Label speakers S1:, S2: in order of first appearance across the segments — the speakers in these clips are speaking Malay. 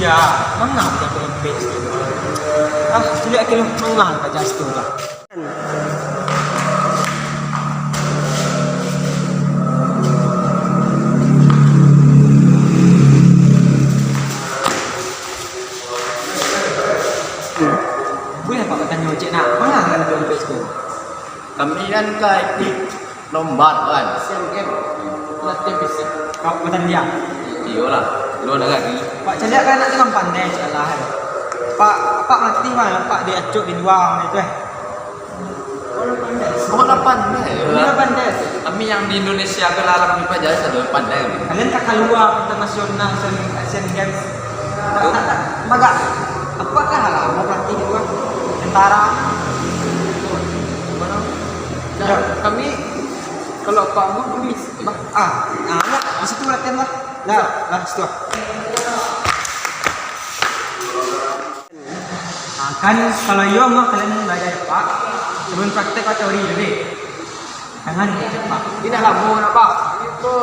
S1: Indonesia mana punya Olympics gitu. Sudah kilo mengal aja itu lah. Boleh Pak bertanya ojek nak, mana kan Olympics tu?
S2: Kami kan ikut lomba kan.
S1: Asian Games latihan fisik. Kau bertanya dia.
S2: Iyalah, lu ada lagi.
S1: Pak Celia kan nanti kan pandai insyaallah. Pak ngerti mah Pak dia acuk di luar itu
S2: Oh, lah pandai.
S1: Dia pandai.
S2: Kami yang di Indonesia kelarang kami pajak sudah pandai.
S1: Kalian tak keluar internasional Asian Games. Tak. Maga. Apakah lah mau pelatih di luar? Tentara.
S3: Nah, kami kalau Pak mau tulis.
S1: Di situ latihan lah. Lah, situ. Kan kalau yo mah kalian belajar Pak, sebelum praktek atau teori dulu. Jangan Pak.
S3: Tidak lah mau Pak. Itu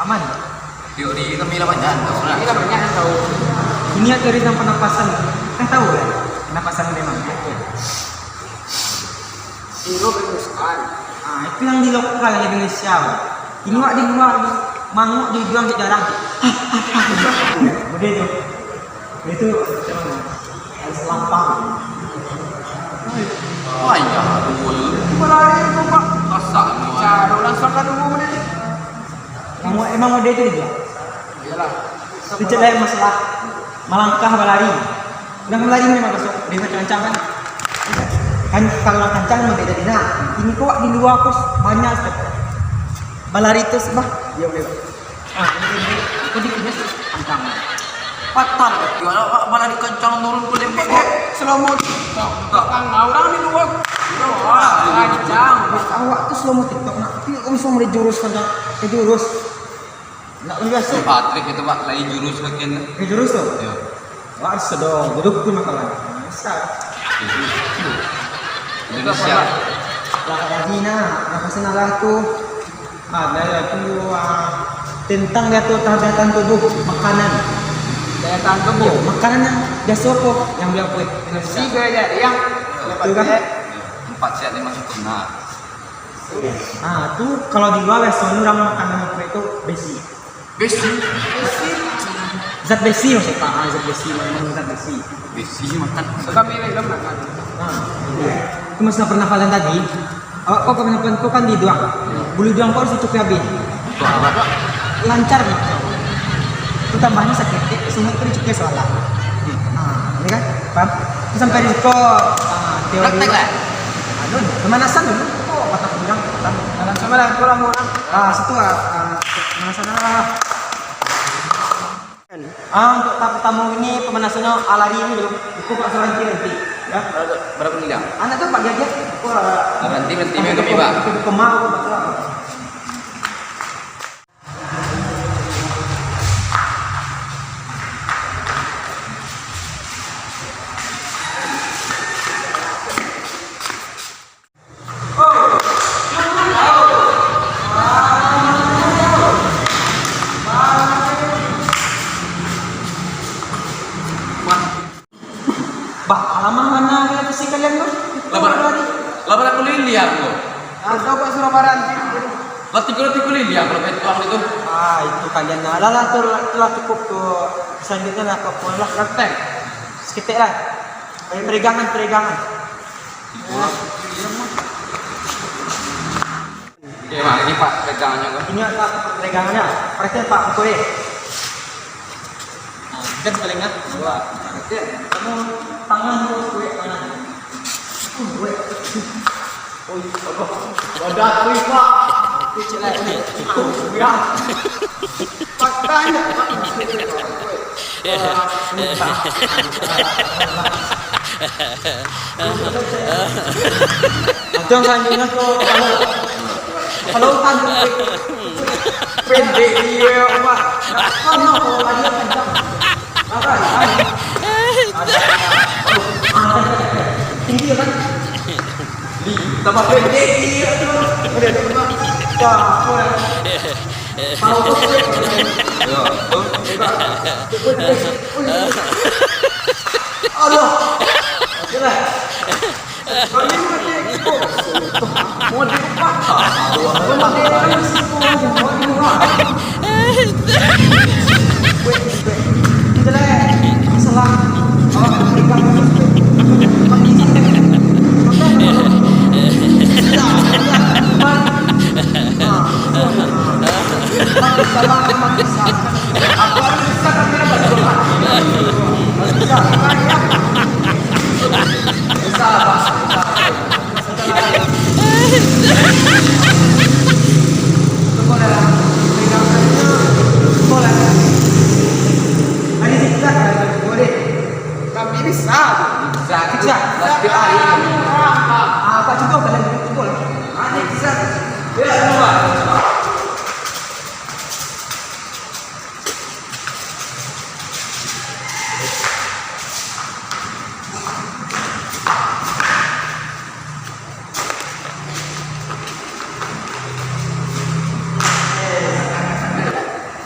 S1: Aman.
S2: Teori kami lah banyak.
S3: ini lah banyak yang tahu.
S1: Ini teori tentang pernapasan. Kan tahu ya? Pernapasan memang.
S3: Itu berusaha.
S1: Itu yang di lokal di Indonesia. Ini wak di luar manguk dijual di jarang. Begitu. Itu lampang.
S2: Wah, iya, dulu.
S3: Berlari itu Pak.
S2: Kasar.
S3: Cara langsung kan dulu menit.
S1: Emang mode itu dijual.
S3: Iyalah.
S1: Dicelai masalah melangkah berlari. Yang berlari memang masuk dia macam-macam kan. Kan kalau kencang mah beda dina. Ini kok di luar kos banyak step. Berlari itu sebah. Dia boleh. Ini punya kencang.
S2: Patah. Gimana malah dikencang turun ke lempek kok.
S3: Slow mo. Kan orang di luar. Kencang.
S1: Awak tuh slow mo TikTok nak. Tapi kau bisa mulai jurus kan? Ke jurus. Nak biasa.
S2: Patrick itu Pak lagi jurus bagian.
S1: Ke jurus tuh.
S2: Iya.
S1: Wah, sedang duduk tuh makanan. Bisa.
S2: Indonesia.
S1: Lah lagi nak salah tuh. Ada itu tentang dia tuh tahan tubuh makanan.
S3: Daya tahan tubuh.
S1: Makanan yang biasa kok yang dia buat Indonesia.
S3: Tiga aja yang
S1: Itu kan.
S2: 4 sehat 5 sempurna.
S1: Tuh kalau di luar biasa orang makanan apa itu besi.
S2: Besi.
S1: Zat besi maksudnya zat besi memang zat besi.
S2: Besi makan.
S3: kami ini belum makan.
S1: Itu masih pernah kalian tadi. Kau pernah kau kan di doang. Bulu doang kau harus cukup habis.
S2: Itu apa?
S1: Lancar nih. Itu tambahnya sakit. Semua itu cukup soalnya. Ini kan, paham? Itu sampai di situ teori.
S2: Praktek lah.
S1: Pemanasan dulu. Oh, patah bilang.
S3: Sama lah kurang orang.
S1: Situ pemanasan lah. Untuk tamu ini pemanasannya alari ini dulu. Aku pak seorang nanti. Ya.
S2: Berapa miliar?
S1: Anak tuh pak Gajah.
S2: Berhenti kami Pak.
S1: Itu kemau aku pak. Alamat mana kalian sih kalian tuh?
S2: Labar aku lihat lo.
S3: Ada Pak Surabaran.
S2: Tikul lihat kalau petuang itu.
S1: Itu kalian lah telah cukup tuh. Selanjutnya lah kau pun lah praktek. Sekitar lah. Peregangan.
S2: Ya, Mak, ini Pak pegangannya kan.
S1: Ini adalah peregangannya. Praktek Pak Koe. Kan paling ingat dua. Kamu tangan terus gue mana? Gue.
S3: Wadah kuih Pak.
S1: Kecil lagi.
S3: Ya. Pakai.
S1: Itu yang selanjutnya tuh kalau tanduk
S3: Pendek dia Pak.
S1: kamu kalau lagi kencang. Tinggi kan?
S3: Tambah pendek dia tuh. Ada Pak. Tahu.
S2: Ya, tuh.
S1: Allah. Itulah. Kau ini mati. Mau dibuka. Mau mati. Mau dibuka. Itulah. Salah. Awak berikan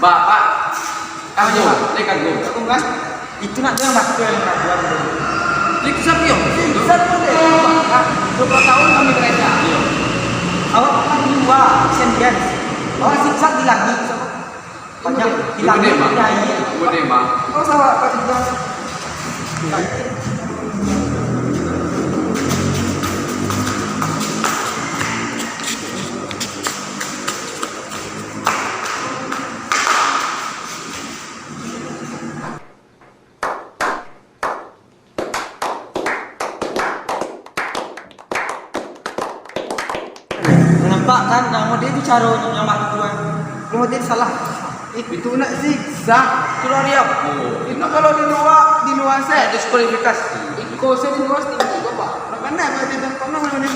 S2: Pak, kamu coba, lekat gue.
S1: Aku enggak. Itu nak dia Mbak, itu yang nak jual.
S2: Lek sapi yo.
S1: Satu deh. 20 tahun kami kerja. Awak kan dua sendirian. Awak siksa di lagi. Banyak di lagi.
S2: Gede, Bang.
S1: Oh, salah Pak juga. Nampak kan, nama dia tu cara nyamar tuan. Nama dia salah.
S3: Itu nak zigzag.
S2: Keluar dia.
S3: Itu kalau di luar set.
S2: Diskualifikasi.
S3: Iko saya di luar tinggi bapak. Mana berarti tempat mana ni?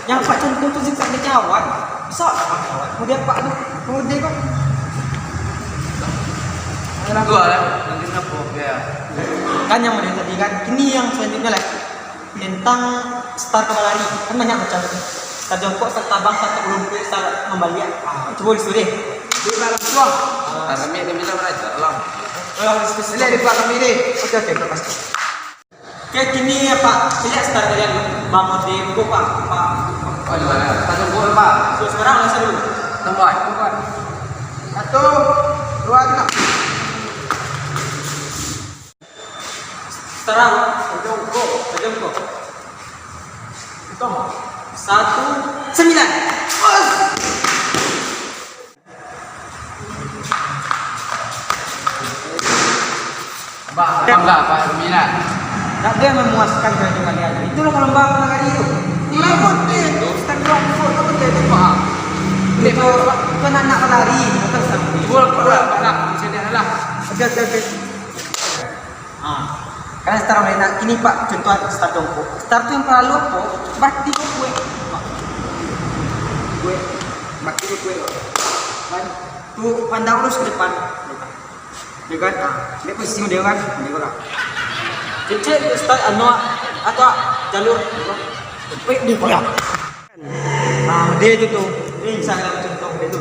S1: Yang Pak contoh tu zigzag dia kawan. Bisa. Kemudian Pak tu, kemudian kau.
S2: Dua lah. Nanti kenapa? Ya.
S1: Kan yang model tadi kan. Kini yang selanjutnya lagi tentang start kembali lari. Kan banyak macam tu. Start jongkok, start tabang, start berlumpur, start kembalian. Coba disuruh deh.
S3: Di dalam suam.
S2: Kami dia bilang raja lah.
S3: Sila di belakang kami ni.
S1: Okey, lepas tu. Okey, kini Pak, lihat start kalian bangun di buku Pak.
S2: Oh, di mana? Satu gol, Pak.
S1: So, sekarang langsung dulu.
S2: Tambah.
S3: 1, 2, 3.
S1: Sekarang jongkok. Hitung. 1, 9.
S2: Bangga, Pak Milan.
S1: Tak ada yang memuaskan kerja kalian. Itulah perlombaan hari itu.
S3: Lemon ni. Stand rock for apa dia tu Pak?
S1: Itu bukan anak pelari, bukan sampai.
S2: Gol, Pak.
S3: Nak sini adalah.
S1: Okey. Karena start mulai nak kini Pak contoh start jongkok. Start tu yang perlu apa? Bakti kue. Bakti kue. Kan tu pandang lurus ke depan. Dia kan, dia posisi dia kan, dia orang. Jadi start atau jalur. Baik dia koyak. Dia itu tu. Ini saya contoh dia tu.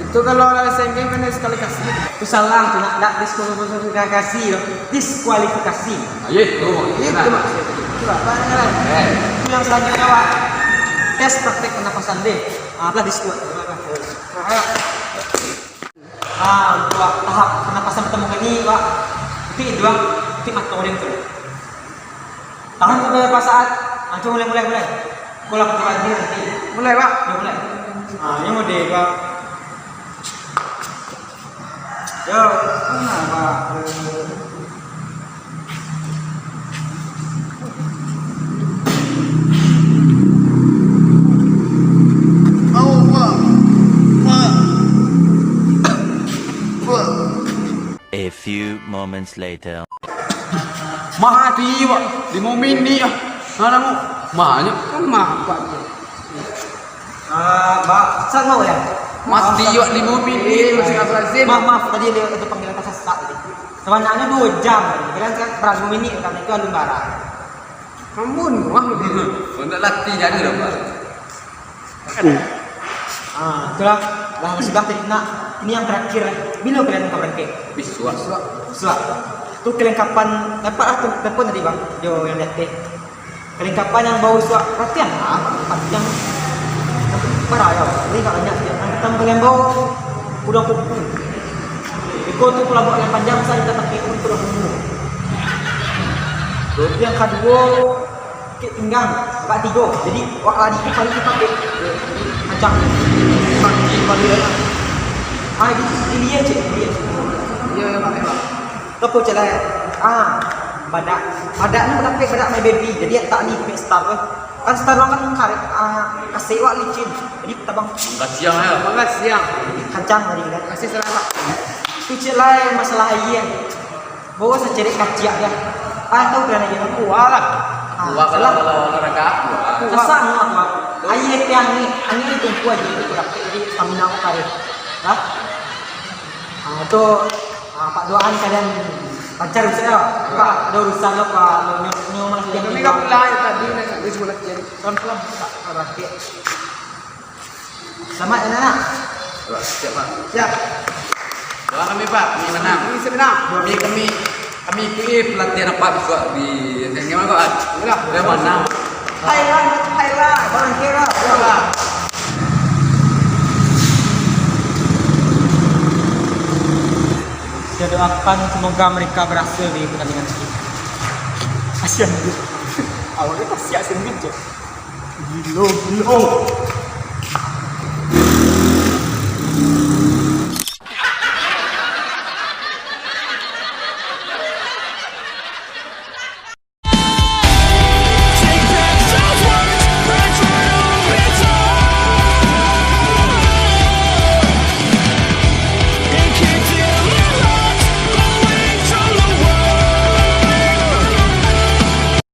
S3: Itu kalau ada sengkeng kena sekali kasih.
S1: Itu salah tu nak diskualifikasi. Diskualifikasi.
S2: Ayo, tu.
S3: Itu maksud. Coba pangalan.
S1: Itu yang selanjutnya Pak. Tes praktek pernapasan deh. Belah di situ. Untuk tahap pernapasan pertama kali Pak. Itu dua, itu matang dia tu. Tahan beberapa saat. Coba mulai. Kau lakukan dia nanti.
S3: Mulai Pak.
S1: Ya mulai. Ini mau deh Pak. Yo, Pak.
S4: A few moments later.
S2: Mati, Pak. 5 minit ah. Mana mu? Mahnya.
S3: Kan mah Pak.
S1: Mbak, saat mau ya?
S2: Mati, Pak. 5 minit.
S3: Masih Azim.
S1: Maaf, tadi dia itu panggilan kasar tadi. Sebenarnya 2 jam. Kira berapa menit karena itu lembaran.
S3: Kamun, wah.
S2: Untuk latih jadi dah, Pak.
S1: Itulah. Lah masih tadi nak ini yang terakhir. Bila kalian mau berangkat?
S2: Biswa.
S1: Suat. Tu kelengkapan dapat aku telepon tadi bang. Jo yang lihat deh. Kelengkapan yang bau suat perhatian yang parah ya. Ini tak banyak dia. Yang pertama kalian bau udang kuku. Ikut tu pelabuk yang panjang saya kita pakai untuk udang kuku. Yang kedua kek pinggang bak tiga. Jadi wak lari tu kali kita pakai. Jadi macam kaki balik lah. Ah ini dia cik.
S3: Ya Pak.
S1: Apa cara badak ni berlapis badak my baby. Jadi tak ni pakai star tu. Kan star orang kan karet kasih wak licin. Jadi kita bang
S2: Kasihan ya.
S3: Bangat siang.
S1: kancang hari kan.
S3: Kasih selamat.
S1: Tu cik lain masalah air. Bawa saya cari kaciak dia. Tahu kerana dia aku walah.
S2: Gua kalau olahraga.
S1: Kesan aku. Air yang ni angin itu tumpu aja itu berapa. Jadi stamina aku karet. Dah. Tu Pak doakan kalian lancar usaha. Pak ada urusan lo Pak. Lo malah yang
S3: Kami kan mulai tadi nak sampai sekolah kian.
S1: pelan-pelan tak rakyat. Selamat anak-anak.
S2: Siap Pak.
S1: Siap.
S2: Doa kami Pak, kami menang.
S3: Kami senang.
S2: Kami ikuti pelatihan apa Biswa di gimana Pak?
S3: Inilah.
S2: Dia menang.
S1: Highlight, barang kira.
S2: Pak.
S1: Saya doakan semoga mereka berhasil di pertandingan ini. Kasihan dia. Awalnya kasihan sendiri je. Gilo.